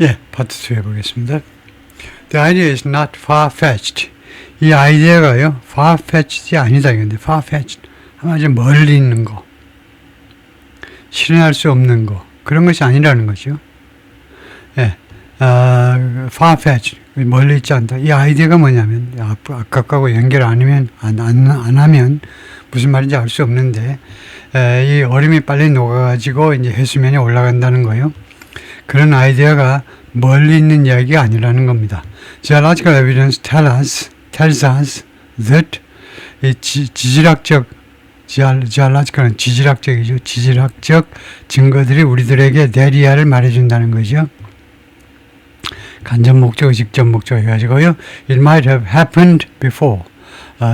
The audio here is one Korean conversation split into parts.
예, 파트 2 해보겠습니다. The idea is not far-fetched. 이 아이디어가요, far-fetched이 아니다. 근데 far-fetched 하면 아주 멀리 있는 거, 실현할 수 없는 거, 그런 것이 아니라는 거죠. 예, far-fetched, 멀리 있지 않다. 이 아이디어가 뭐냐면, 아까 거하고 연결 안 하면 무슨 말인지 알 수 없는데, 이 얼음이 빨리 녹아가지고 이제 해수면에 올라간다는 거예요. 그런 아이디어가 멀리 있는 이야기가 아니라는 겁니다. Geological evidence tells us that 이 geological은 지질학적이죠. 지질학적 증거들이 우리들에게 대리아를 말해준다는 거죠. 간접 목적, 직접 목적 해가지고요. It might have happened before.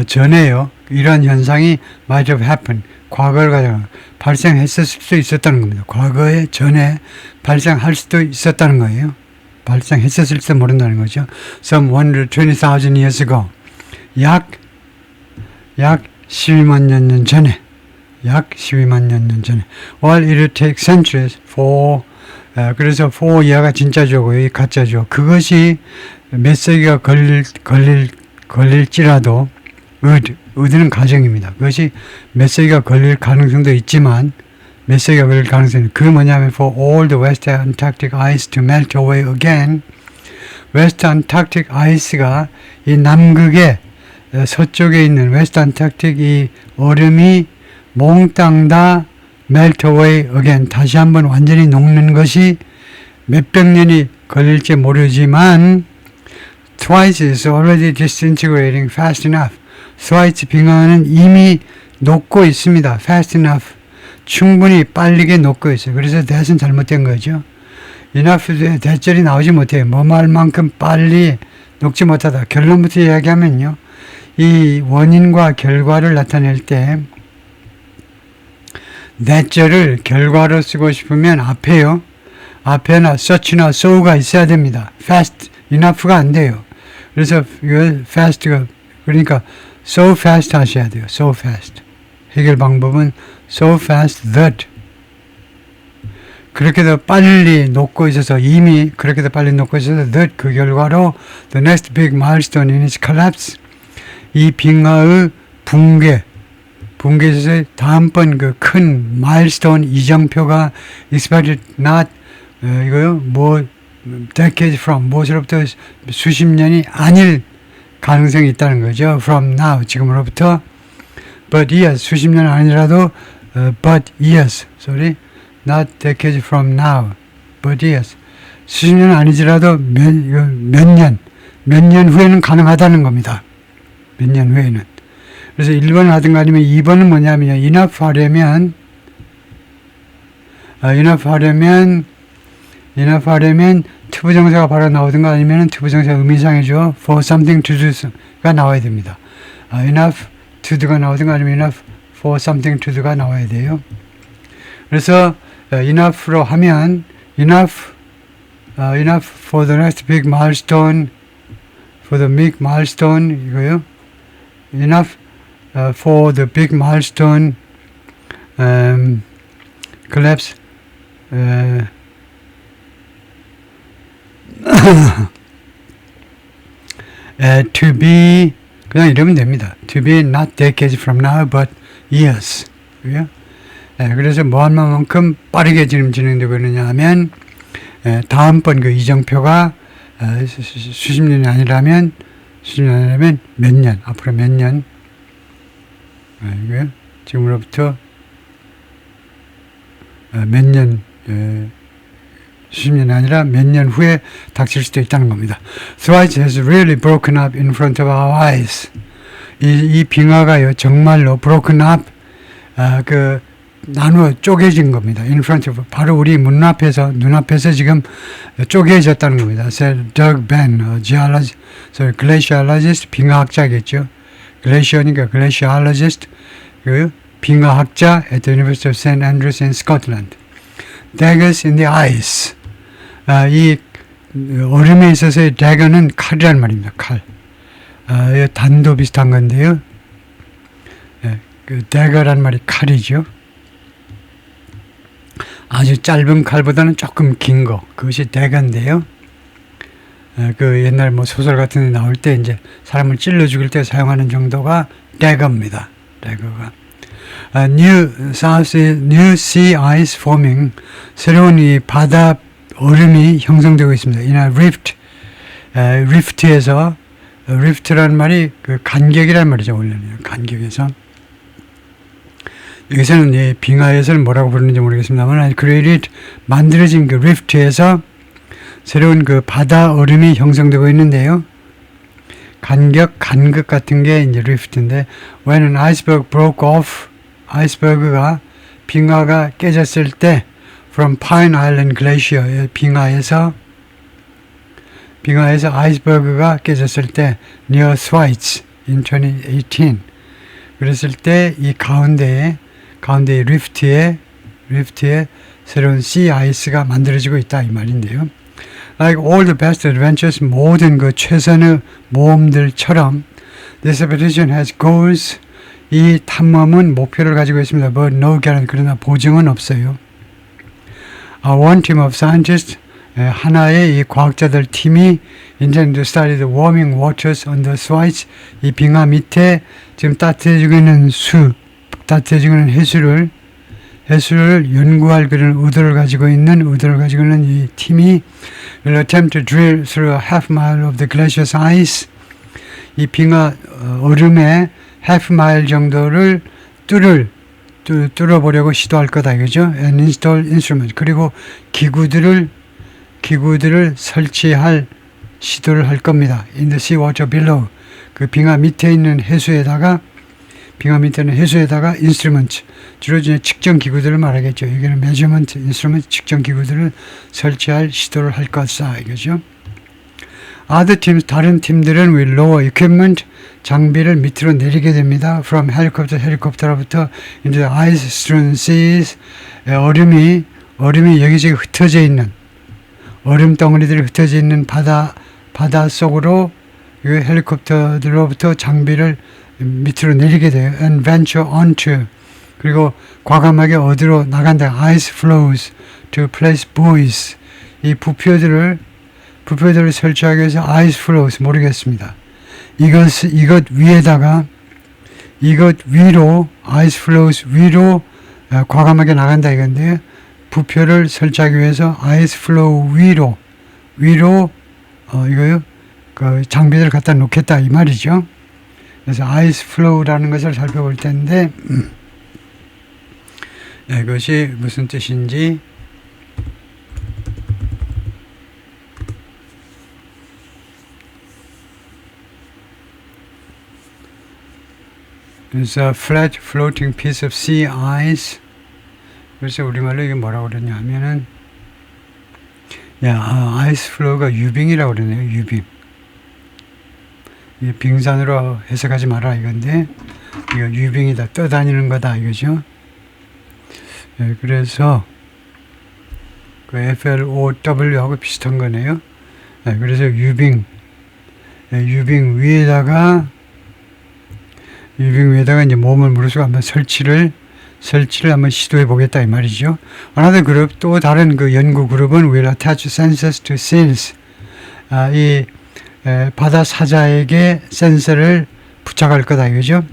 전에요. 이런 현상이 might have happened. 과거를 가지고 발생했을 수도 있었다는 겁니다. 과거에 전에 발생할 수도 있었다는 거예요. 발생했었을지도 모른다는 거죠. Some 120,000 years ago. 약 12만 년 전에. 약 12만 년 전에. While it would take centuries for 그래서 for 이하가 진짜죠. 이 가짜죠. 그것이 몇 세기가 걸릴지라도 의드는 가정입니다. 그것이 몇 세기가 걸릴 가능성도 있지만 몇 세기가 걸릴 가능성이 그 뭐냐면 for all the West Antarctic ice to melt away again. West Antarctic ice가 이 남극의 서쪽에 있는 West Antarctic 이 얼음이 몽땅 다 melt away again 다시 한번 완전히 녹는 것이 몇백 년이 걸릴지 모르지만 twice is already disintegrating fast enough. 스와이츠 빙하는 이미 녹고 있습니다. fast enough. 충분히 빠르게 녹고 있어요. 그래서 that은 잘못된 거죠. enough의 대절이 나오지 못해요. 뭐 말만큼 빨리 녹지 못하다. 결론부터 이야기하면요. 이 원인과 결과를 나타낼 때 that절을 결과로 쓰고 싶으면 앞에요. 앞에나 such나 so가 있어야 됩니다. fast, enough가 안 돼요. 그래서 이거 fast가 그러니까 so fast 하셔야 돼요. so fast. 해결 방법은 so fast that 그렇게도 빨리 녹고 있어서 이미 그렇게도 빨리 녹고 있어서 that 그 결과로 the next big milestone in its collapse 이 빙하의 붕괴에서 다음번 그 큰 milestone 이정표가 expected not 이거요 뭐 decades from 무엇으로부터 수십 년이 아닐 가능성이 있다는 거죠. From now, 지금으로부터 but years, 수십 년 아니라도 but years, sorry, not decades from now, but years. 수십 년 아니더라도 몇 년 후에는 가능하다는 겁니다. 몇 년 후에는. 그래서 1번을 하든가 아니면 2번은 뭐냐면요. enough 하려면 투부정사가 바로 나오든가 아니면 투부정사 의미상이죠. for something to do가 나와야 됩니다. enough to do가 나오든가 아니면 enough for something to do가 나와야 돼요. 그래서 enough로 하면 enough for the next big milestone for the big milestone 이거요. enough for the big milestone collapse to be 그냥 이러면 됩니다. To be not decades from now but years. 그래서 뭐한만큼 빠르게 지금 진행되고 있느냐 하면 다음번 그 이정표가 수십 년이 아니라면 몇 년 앞으로 몇 년 지금으로부터 몇 년 수십 년이 아니라 몇 년 후에 닥칠 수도 있다는 겁니다. Thrice has really broken up in front of our eyes. 이 빙하가요 정말로 broken up 나누어 쪼개진 겁니다. In front of 바로 우리 눈앞에서 지금 쪼개졌다는 겁니다. said Doug Benn, glaciologist 빙하학자겠죠. glacier니까 glaciologist 빙하학자 at the University of St Andrews in Scotland. daggers in the ice. 이 얼음에 있어서의 dagger는 칼이란 말입니다. 칼. 단도 비슷한 건데요. 그 dagger란 말이 칼이죠. 아주 짧은 칼보다는 조금 긴 거. 그것이 dagger인데요. 그 옛날 뭐 소설 같은 데 나올 때 이제 사람을 찔러 죽일 때 사용하는 정도가 dagger입니다. dagger가. New sea ice forming. 새로운 이 바다 얼음이 형성되고 있습니다. 이날 rift에서 rift라는 말이 그 간격이라는 말이죠. 원래는 간격에서. 여기서는 이 빙하에서는 뭐라고 부르는지 모르겠습니다만 created 만들어진 그 rift에서 새로운 그 바다 얼음이 형성되고 있는데요. 간격 같은 게 이제 rift인데 when an iceberg broke off 아이스버그가 빙하가 깨졌을 때 from Pine Island Glacier 빙하에서 아이스버그가 깨졌을 때 near Schweiz in 2018 그랬을 때 이 가운데에 리프트에 새로운 sea ice가 만들어지고 있다 이 말인데요. Like all the best adventures 모든 그 최선의 모험들처럼 this expedition has goals 이 탐험은 목표를 가지고 있습니다. But no guarantee 그러나 보증은 없어요. One team of scientists 하나의 이 과학자들 팀이 intend to study the warming waters on the Schweiz 이 빙하 밑에 지금 따뜻해지고 있는 해수를 연구할 그런 의도를 가지고 있는 이 팀이 will attempt to drill through a half mile of the glacier's ice 이 빙하 얼음의 half mile 정도를 뚫어보려고 시도할 거다 이거죠. And install instrument 그리고 기구들을 설치할 시도를 할 겁니다. In the sea water below 그 빙하 밑에 있는 해수에다가 instrument 주로 이제 측정 기구들을 말하겠죠. 여기는 measurement instrument 측정 기구들을 설치할 시도를 할 것이다 이거죠. Other teams 다른 팀들은 will lower equipment 장비를 밑으로 내리게 됩니다. From 헬리콥터로부터 into the ice-strewn seas 얼음이 여기저기 흩어져 있는 얼음 덩어리들이 흩어져 있는 바다 속으로 헬리콥터들로부터 장비를 밑으로 내리게 돼요. And venture onto 그리고 과감하게 어디로 나간다. Ice flows to place buoys 이 부표들을 설치하기 위해서 ice flows 모르겠습니다. 이것 위로 ice flows 위로 과감하게 나간다 이건데 부표를 설치하기 위해서 ice flow 위로 이거요 그 장비들을 갖다 놓겠다 이 말이죠. 그래서 ice flow라는 것을 살펴볼 텐데 이것이 무슨 뜻인지 그래서 flat floating piece of sea ice 그래서 우리말로 이게 뭐라고 그러냐 하면은 ice flow가 유빙이라고 그러네요. 유빙 이 빙산으로 해석하지 마라 이건데 이거 유빙이다 떠다니는 거다 이거죠. 그래서 그 FLOW하고 비슷한 거네요. 그래서 유빙 위에다가 이제 몸을 무릎으로 한번 설치를 한번 시도해 보겠다 이 말이죠. Another group 또 다른 그 연구 그룹은 will attach sensors to seals 이 바다 사자에게 센서를 부착할 거다 이거죠.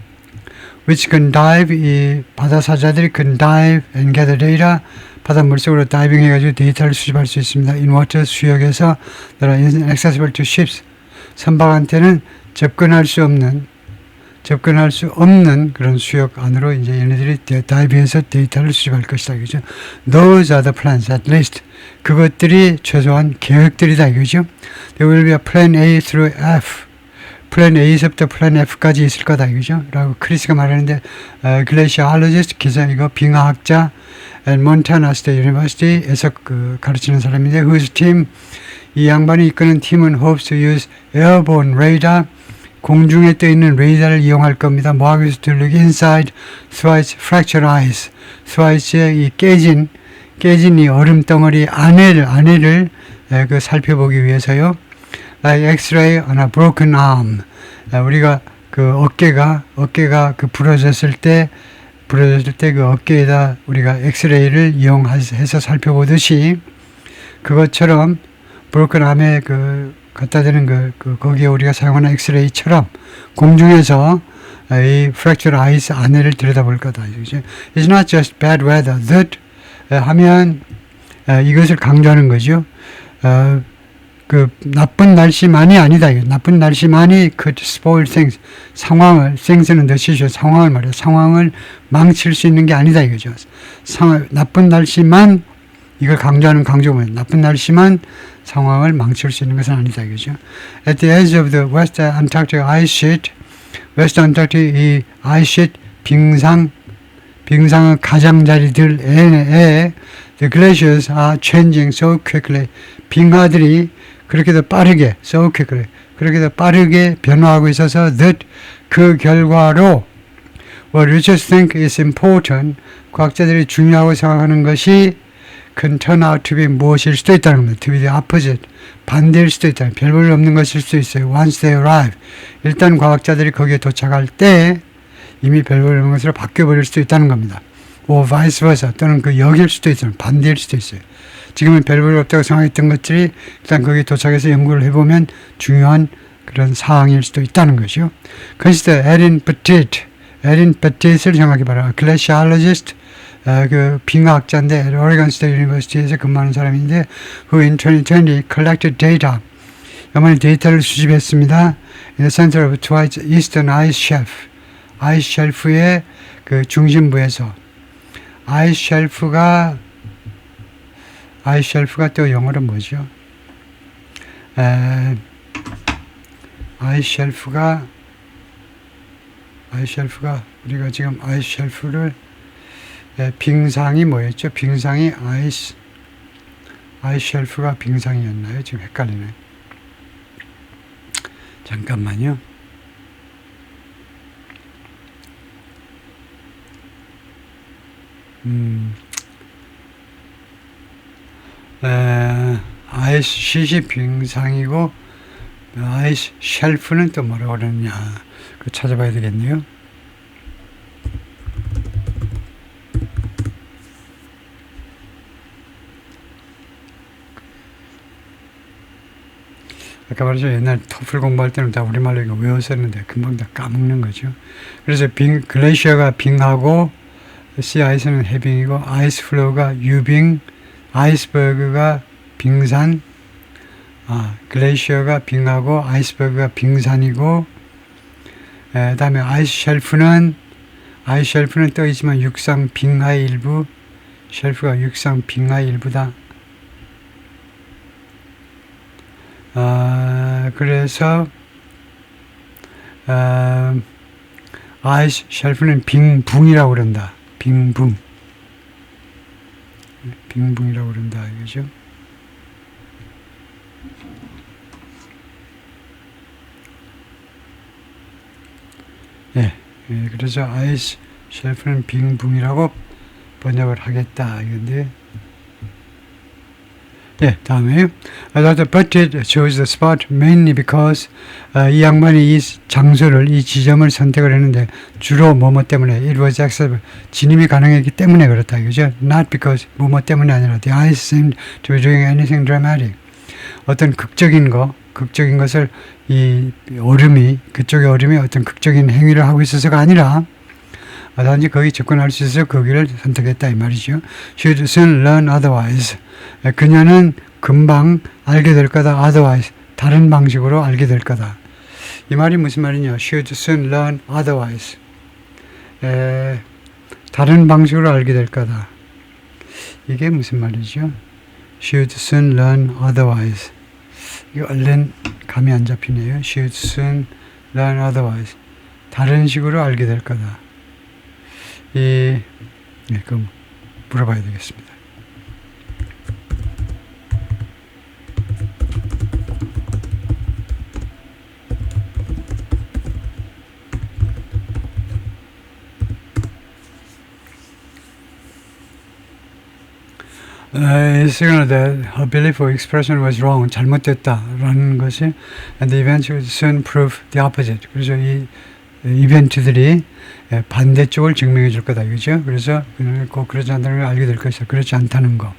Which can dive 이 바다 사자들이 can dive and gather data 바다 물속으로 다이빙 해가지고 데이터를 수집할 수 있습니다. In water 수역에서 that are inaccessible to ships 선박한테는 접근할 수 없는 그런 수역 안으로 이제 얘네들이 다이빙해서 데이터를 수집할 것이다 이거죠. Those are the plans at least 그것들이 최소한 계획들이다 이거죠. There will be a plan A through F 플랜 A에서부터 플랜 F까지 있을 거다 이거죠. 라고 크리스가 말하는데 glaciologist 기사 이거 빙하학자 and Montana State University에서 그 가르치는 사람인데 whose team 이 양반이 이끄는 팀은 hopes to use airborne radar 공중에 떠 있는 레이더를 이용할 겁니다. 뭐 하기 위해서 들르기 inside Schweiz fractured ice 스와이츠의 이 깨진 이 얼음 덩어리 안에를 그 살펴보기 위해서요. Like X-ray on a broken arm. 우리가 그 어깨가 그 부러졌을 때 그 어깨에다 우리가 엑스레이를 이용해서 살펴보듯이 그것처럼 broken arm의 그 갖다 대는 거기에 우리가 사용하는 엑스레이처럼 공중에서 이 fractured eyes 안에를 들여다볼 거다. It's not just bad weather that 하면 이것을 강조하는 거죠. 그 나쁜 날씨만이 아니다. 나쁜 날씨만이 could spoil things. 상황을 생스는 더시죠. 상황을 말이야. 상황을 망칠 수 있는 게 아니다 이거죠. 나쁜 날씨만 이걸 강조하는 강조문. 나쁜 날씨만 상황을 망칠 수 있는 것은 아니다 이거죠. At the edge of the West Antarctic ice sheet, West Antarctic 이 ice sheet 빙상의 가장자리들에 the glaciers are changing so quickly. 빙하들이 그렇게도 빠르게 so quickly 그렇게도 빠르게 변화하고 있어서 that 그 결과로 what researchers think is important 과학자들이 중요하고 생각하는 것이 can turn out to be 무엇일 수도 있다는 겁니다. to be the opposite 반대일 수도 있다. 별 볼 없는 것일 수도 있어요. once they arrive 일단 과학자들이 거기에 도착할 때 이미 별 볼 없는 것으로 바뀌어버릴 수도 있다는 겁니다. or vice versa 또는 그 역일 수도 있어요. 반대일 수도 있어요. 지금은 별 볼 없다고 생각했던 것들이 일단 거기 도착해서 연구를 해보면 중요한 그런 사항일 수도 있다는 것이요. Consider Erin Petit을 생각해 봐라. glaciologist, 그 빙하학자인데 오레곤 스테이트 유니버시티에서 근무하는 사람인데 who in 2020 collected data. 이번에 데이터를 수집했습니다. In the center of Twice Eastern Ice Shelf. 아이스 쉘프의 그 중심부에서 아이스 쉘프가 또 영어로 뭐죠? 아이스 쉘프가 우리가 지금 아이스 쉘프를 빙상이 뭐였죠? 빙상이 아이스 쉘프가 빙상이었나요? 지금 헷갈리네. 잠깐만요. 아이스 쉿이 빙상이고 아이스 쉘프는 또 뭐라고 그러느냐 그 찾아봐야 되겠네요. 아까 말했죠. 옛날 토플 공부할 때는 다 우리말로 이거 외웠었는데 금방 다 까먹는 거죠. 그래서 글레이셔가 빙하고 씨 아이스는 해빙이고 아이스 플로우가 유빙 아이스버그가 빙산, 글레이셔가 빙하고 아이스버그가 빙산이고, 다음에 아이스 쉘프는 떠 있지만 육상 빙하의 일부, 쉘프가 육상 빙하의 일부다. 그래서 아이스 쉘프는 빙붕이라고 그런다. 빙붕이라고 그런다 이거죠. 그래서 아이스 쉘프는 빙붕이라고 번역을 하겠다 이건데. 다음에 Dr. Pettit chose the spot mainly because 이 양반이 이 장소를 이 지점을 선택을 했는데 주로 뭐뭐 때문에 it was accessible 진입이 가능했기 때문에 그렇다 이거죠. Not because 뭐뭐 때문이 아니라 the ice seemed to be doing anything dramatic 어떤 극적인 것을 이 그쪽의 얼음이 어떤 극적인 행위를 하고 있어서가 아니라 단지 거기 접근할 수 있어서 거기를 선택했다 이 말이죠. She would soon learn otherwise. 그녀는 금방 알게 될 거다. Otherwise. 다른 방식으로 알게 될 거다. 이 말이 무슨 말이냐. She would soon learn otherwise. 다른 방식으로 알게 될 거다. 이게 무슨 말이죠. She would soon learn otherwise. 이거 얼른 감이 안 잡히네요. She would soon learn otherwise. 다른 식으로 알게 될 거다. 그럼 물어봐야 되겠습니다. Signal that her belief or expression was wrong, 잘못됐다라는 것이, and the events would soon prove the opposite. 그래서 이 이벤트들이 반대쪽을 증명해 줄 거다, 그죠? 그래서 꼭 그렇지 않다는 걸 알게 될 것이다. 그렇지 않다는 거.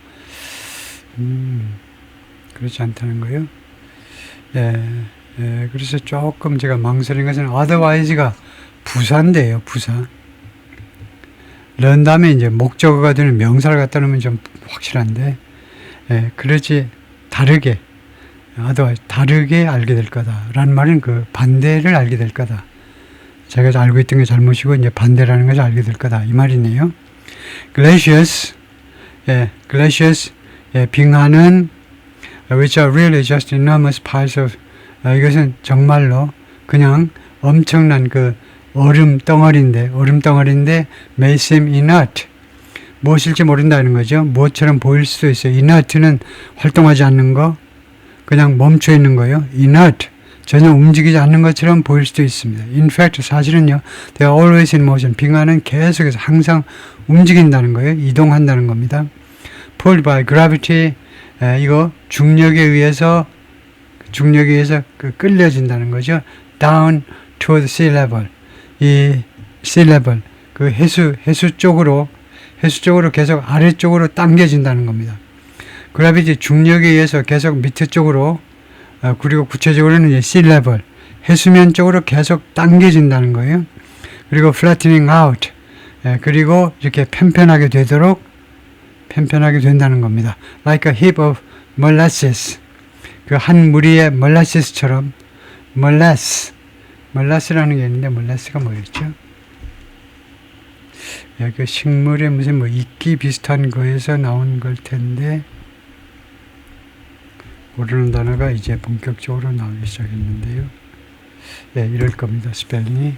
그렇지 않다는 거요. 그래서 조금 제가 망설인 것은 otherwise가 부사인데요, 부사. 런 다음에 이제 목적어가 되는 명사를 갖다 놓으면 좀 확실한데, 그러지 다르게, otherwise 다르게 알게 될 거다라는 말은 그 반대를 알게 될 거다. 제가 알고 있던 게 잘못이고 이제 반대라는 것을 알게 될 거다 이 말이네요. glaciers, glaciers, 빙하는 which are really just enormous piles of 이것은 정말로 그냥 엄청난 그 얼음 덩어리인데 may seem inert 무엇일지 모른다는 거죠. 무엇처럼 보일 수도 있어요. inert는 활동하지 않는 거, 그냥 멈춰 있는 거예요. inert 전혀 움직이지 않는 것처럼 보일 수도 있습니다. In fact 사실은요, they are always in motion. 빙하는 계속해서 항상 움직인다는 거예요. 이동한다는 겁니다. pulled by gravity, 이거 중력에 의해서 그 끌려진다는 거죠. down to the sea level. 이 sea level, 그 해수 쪽으로 계속 아래쪽으로 당겨진다는 겁니다. gravity 중력에 의해서 계속 밑에 쪽으로, 그리고 구체적으로는 이제 sea level, 해수면 쪽으로 계속 당겨진다는 거예요. 그리고 flattening out, 그리고 이렇게 편편하게 된다는 겁니다. like a heap of molasses, 그 한 무리의 몰라시스처럼, 몰라스라는 게 있는데 몰라스가 뭐였죠? 그 식물의 무슨 뭐 이끼 비슷한 거에서 나온 걸 텐데 모르는 단어가 이제 본격적으로 나오기 시작했는데요. 이럴 겁니다. 스펠링이.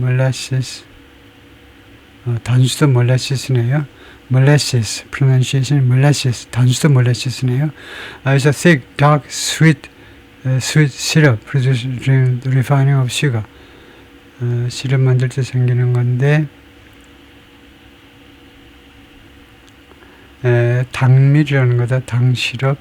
몰라시스, 단수도 몰라시스네요. molasses, pronunciation molasses, 단수도 molasses,네요. It's a thick, dark, sweet syrup produced during the refining of sugar. 시럽 만들 때 생기는 건데, 당밀이라는 거다. 당시럽.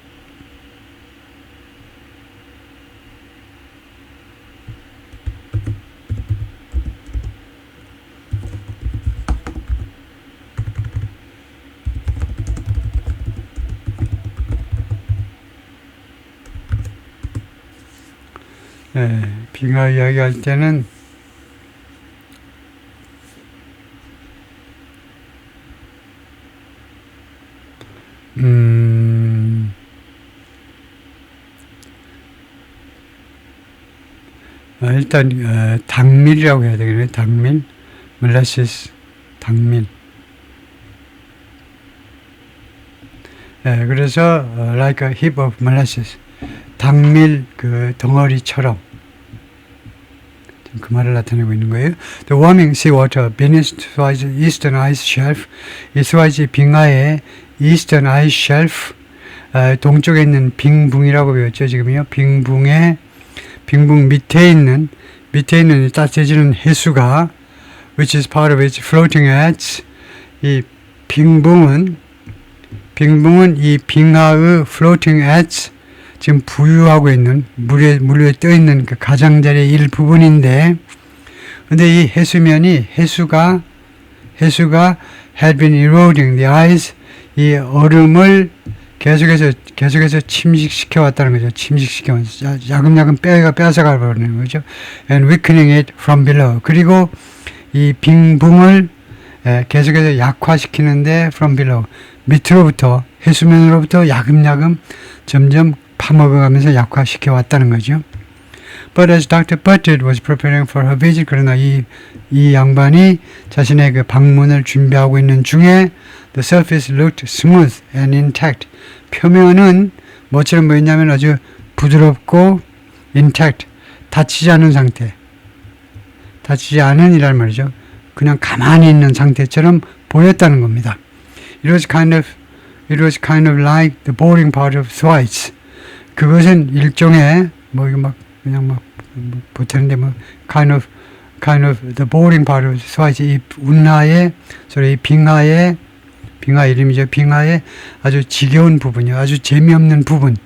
빙하 이야기 할 때는 일단 당밀이라고 해야 되겠네요. 당밀, 몰라시스, 당밀. 그래서 like a heap of molasses, 당밀 그 덩어리처럼 그 말을 나타내고 있는 거예요. The warming seawater beneath Swazi eastern ice shelf, 이 스와지 빙하의 eastern ice shelf, 동쪽에 있는 빙붕이라고 배웠죠. 지금요. 빙붕 밑에 있는 따뜻해지는 해수가, which is part of its floating edge, 이 빙붕은 이 빙하의 floating edge, 지금 부유하고 있는 물 위에 떠 있는 그 가장자리의 일부분인데, 근데 이 해수가 had been eroding the ice, 이 얼음을 계속해서 침식시켜 왔다는 거죠. 침식시켜면서 야금야금 뺏어가 버리는 거죠. And weakening it from below. 그리고 이 빙붕을 계속해서 약화시키는데 from below, 밑으로부터, 해수면으로부터 야금야금 점점 파먹어가면서 약화시켜 왔다는 거죠. But as Dr. Butted was preparing for her visit, 그러나 이 양반이 자신의 그 방문을 준비하고 있는 중에 the surface looked smooth and intact. 표면은 뭐처럼 보였냐면 아주 부드럽고 intact, 다치지 않은 상태. 다치지 않은 이란 말이죠. 그냥 가만히 있는 상태처럼 보였다는 겁니다. It was kind of like the boring part of Thwaites. 그것은 일종의 보태는데 kind of the boring part of Thwaites. 이 운하의 이 빙하 이름이죠. 빙하의 아주 지겨운 부분이요. 아주 재미없는 부분.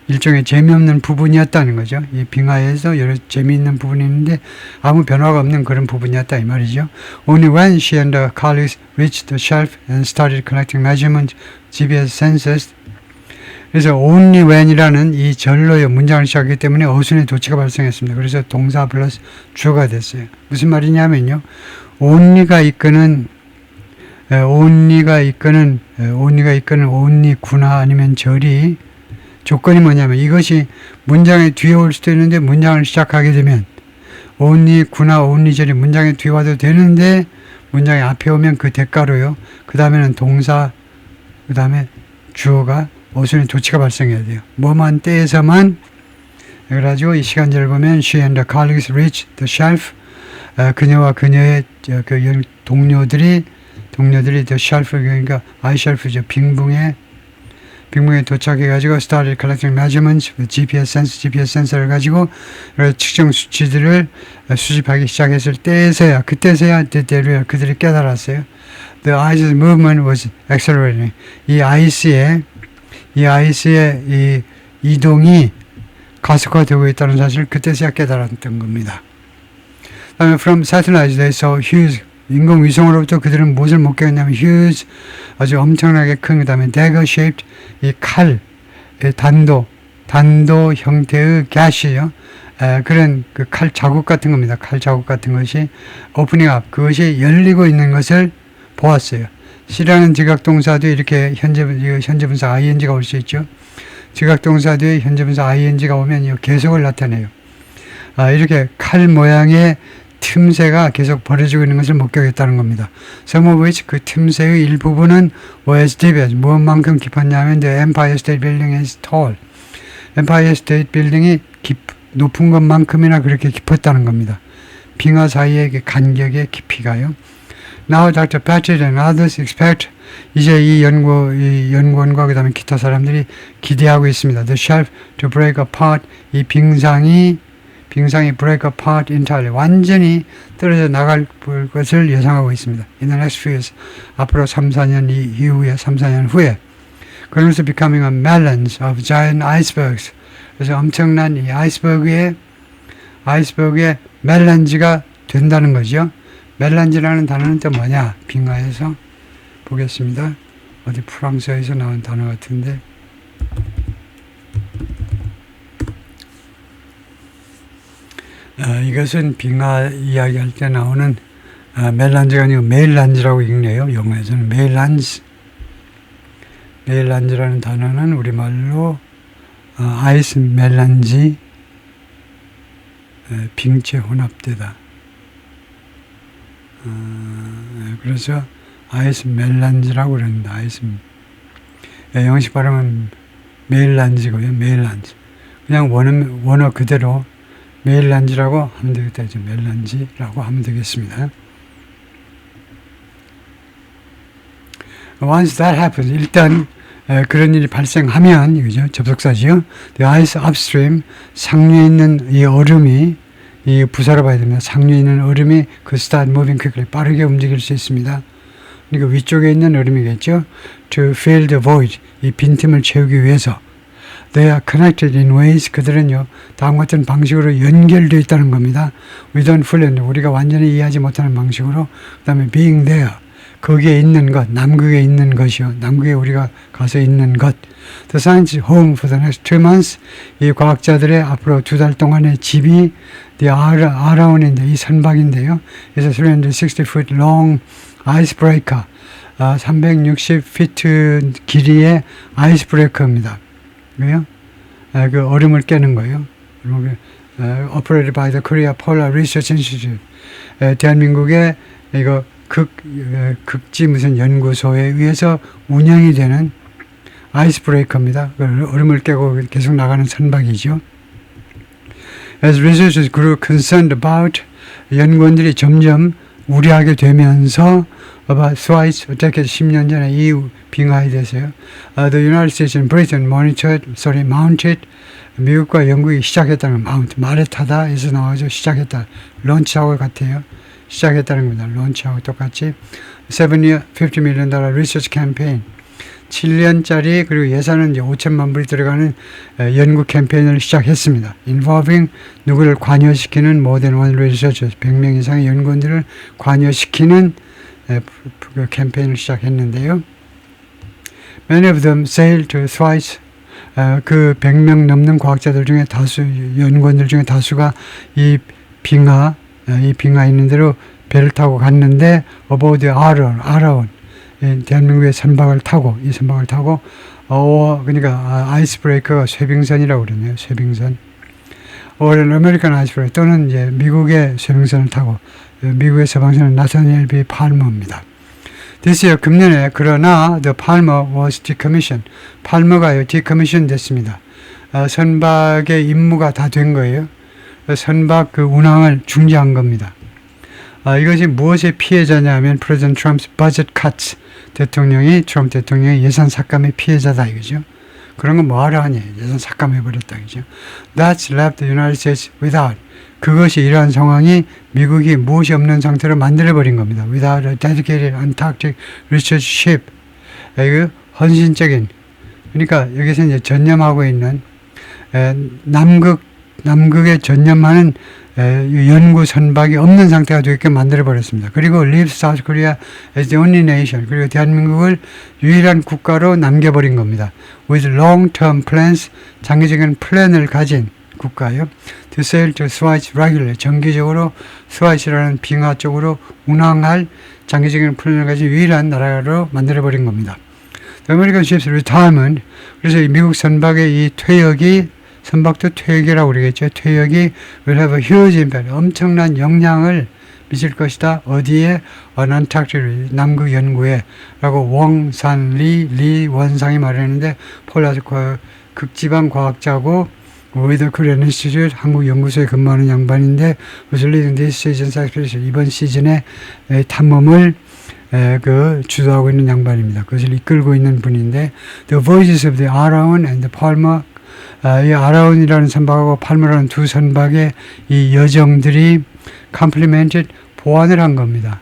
일종의 재미없는 부분이었다는 거죠. 이 빙하에서 여러 재미있는 부분이 있는데 아무 변화가 없는 그런 부분이었다 이 말이죠. Only when she and her colleagues reached the shelf and started collecting measurement GPS sensors. 그래서 only when이라는 이 절로의 문장을 시작하기 때문에 어순의 도치가 발생했습니다. 그래서 동사 플러스 주어가 됐어요. 무슨 말이냐면요. only가 이끄는 only 구나 아니면 절이 조건이 뭐냐면 이것이 문장의 뒤에 올 수도 있는데 문장을 시작하게 되면 only 구나 only 절이 문장의 뒤에 와도 되는데 문장의 앞에 오면 그 대가로요. 그 다음에는 동사, 그 다음에 주어가 어순의 도치가 발생해야 돼요. 뭐만 때에서만. 그래가지고 이 시간절을 보면 she and the colleagues reached the shelf. 그녀와 그녀의 그 동료들이 the shelf, 그러니까 iShelf죠. 빙붕에 도착해가지고 started collecting measurements, GPS 센서를 가지고 측정 수치들을 수집하기 시작했을 때에서야, 그때서야 그들이 깨달았어요. The ice's movement was accelerating. 이 아이스의 이 이동이 가속화되고 있다는 사실을 그때서야 깨달았던 겁니다. 다음에 from satellites they saw huge, 인공위성으로부터 그들은 무엇을 목격했냐면 huge, 아주 엄청나게 큰, 그 다음에 dagger shaped, 이 칼, 단도 형태의 gas이요. 그런 그 칼 자국 같은 겁니다. 칼 자국 같은 것이 opening up, 그것이 열리고 있는 것을 보았어요. C라는 지각동사도 이렇게 현재분사 ing가 올 수 있죠. 지각동사 뒤에 현재분사 ing가 오면 계속을 나타내요. 이렇게 칼 모양의 틈새가 계속 벌어지고 있는 것을 목격했다는 겁니다. Some of which, 그 틈새의 일부분은 was deep, 무엇만큼 깊었냐면 the Empire State Building is tall. Empire State Building이 높은 것만큼이나 그렇게 깊었다는 겁니다. 빙하 사이의 간격의 깊이가요. Now Dr. Patrick and others expect, 이제 이 연구원과 그 다음에 기타 사람들이 기대하고 있습니다. The shelf to break apart, 이 빙상이 break apart entirely, 완전히 떨어져 나갈 것을 예상하고 있습니다. In the next few years, 앞으로 3-4년 이후에, 3-4년 후에. 그러면서 becoming a melange of giant icebergs. 그래서 엄청난 이 아이스버그의 멜란지가 된다는 거죠. 멜란지라는 단어는 또 뭐냐? 빙하에서 보겠습니다. 어디 프랑스어에서 나온 단어 같은데. 이것은 빙하 이야기할 때 나오는 멜란지가 아니고 메일란지라고 읽네요. 영어에서는 메일란지라는 단어는 우리말로 아이스 멜란지, 빙체 혼합되다. 그래서 아이스 멜란지라고 그럽니다. 영어식 발음은 메일란지고요. 메일란지. 그냥 원어 그대로 메일란지라고 하면 되겠다. 이제 멜란지라고 하면 되겠습니다. Once that happens, 일단 그런 일이 발생하면, 그죠? 접속사지요. The ice upstream, 상류에 있는 이 얼음이, 이 부사로 봐야 됩니다. 상류에 있는 얼음이 그 start moving quickly, 빠르게 움직일 수 있습니다. 그러니까 위쪽에 있는 얼음이겠죠. To fill the void, 이 빈틈을 채우기 위해서. They are connected in ways, 그들은요, 다음과 같은 방식으로 연결되어 있다는 겁니다. We don't fully, 우리가 완전히 이해하지 못하는 방식으로. 그 다음에 being there, 거기에 있는 것, 남극에 있는 것이요. 남극에 우리가 가서 있는 것. The science home for the next 2 months. 이 과학자들의 앞으로 2달 동안의 집이 the Arawn인데, 이 선박인데요. 그래서 360 foot long icebreaker. 360피트 길이의 아이스브레이커입니다. 그래요? 그 얼음을 깨는 거예요. Operated by the Korea Polar Research Institute. 대한민국의 이거 극지 무슨 연구소에 의해서 운영이 되는 아이스브레이커입니다. 얼음을 깨고 계속 나가는 선박이죠. As researchers grew concerned about, 연구원들이 점점 우려하게 되면서 about twice, 어떻게 10년 전에 이 빙하에 대해서요. The United States and Britain mounted, 미국과 영국이 시작했다는 말에 타다 에서 나와서 시작했다. 런치하고 같아요. 시작했다는 겁니다. 런치하고 똑같이. 7-year, $50 million research campaign. 7년짜리 그리고 예산은 이제 5천만 불이 들어가는 연구 캠페인을 시작했습니다. Involving 누구를 관여시키는 more than one researchers 100명 이상의 연구원들을 관여시키는 그 캠페인을 시작했는데요. Many of them sailed to thrice 그 100명 넘는 과학자들 중에 다수 연구원들 중에 다수가 이 빙하 있는 대로 배를 타고 갔는데 aboard the 아라온 대한민국의 선박을 타고 그러니까 아이스브레이커가 쇠빙선이라고 그러네요. 쇠빙선. or an American icebreaker 또는 이제 미국의 쇠빙선을 타고 미국의 서방선은 나사니엘 B. 팔머입니다. This year 금년에 그러나 the Palmer was decommissioned. 팔머가 decommission 됐습니다. 선박의 임무가 다 된 거예요. 선박 그 운항을 중지한 겁니다. 이것이 무엇의 피해자냐면 President Trump's budget cuts. 트럼프 대통령의 예산 삭감의 피해자다 이거죠. 그런 건 뭐하러 하냐. 예산 삭감해버렸다 이거죠. That's left the United States without. 그것이 이러한 상황이 미국이 무엇이 없는 상태로 만들어버린 겁니다. Without a dedicated Antarctic research ship. 이거 헌신적인 그러니까 여기서 이제 전념하고 있는 남극에 전념하는 연구 선박이 없는 상태가 되게 만들어버렸습니다. 그리고 leave South Korea as the only nation. 그리고 대한민국을 유일한 국가로 남겨버린 겁니다. With long-term plans, 장기적인 플랜을 가진 국가요. To sail to Swatch regularly. 정기적으로 스와치라는 빙하 쪽으로 운항할 장기적인 플랜을 가진 유일한 나라로 만들어버린 겁니다. The American ship's retirement. 그래서 이 미국 선박의 이 퇴역이 선박도 퇴역이라고 그러겠죠. 퇴역이 will have a huge impact. 엄청난 영향을 미칠 것이다. 어디에? On Antarctic, 남극 연구에 라고 웡산리 원상이 말했는데 폴라스 극지방 과학자고 with Korean Institute 한국 연구소에 근무하는 양반인데 was leading this season's expedition. 이번 시즌에 탐험을 주도하고 있는 양반입니다. 그것을 이끌고 있는 분인데 The voyages of the Araon and the Palmer 이 아라온이라는 선박하고 팔머라는 두 선박의 이 여정들이 complemented 보완을 한 겁니다.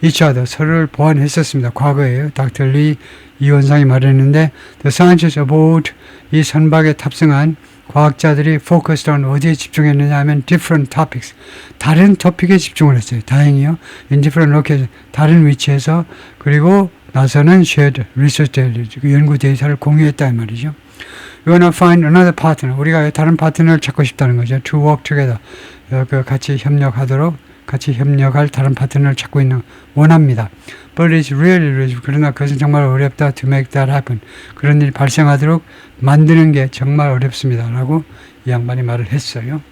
each other 서로를 보완했었습니다. 과거에요. 닥터 리 이원상이 말했는데 the scientists aboard 이 선박에 탑승한 과학자들이 focused on 어디에 집중했느냐 하면 different topics 다른 토픽에 집중을 했어요. 다행히요. in different locations 다른 위치에서 그리고 나서는 shared research data 연구 데이터를 공유했다 이 말이죠. You wanna find another partner. 우리가 다른 파트너를 찾고 싶다는 거죠. To work together. 같이 협력할 다른 파트너를 찾고 원합니다. But it's really 그러나 그것은 정말 어렵다. To make that happen. 그런 일이 발생하도록 만드는 게 정말 어렵습니다. 라고 이 양반이 말을 했어요.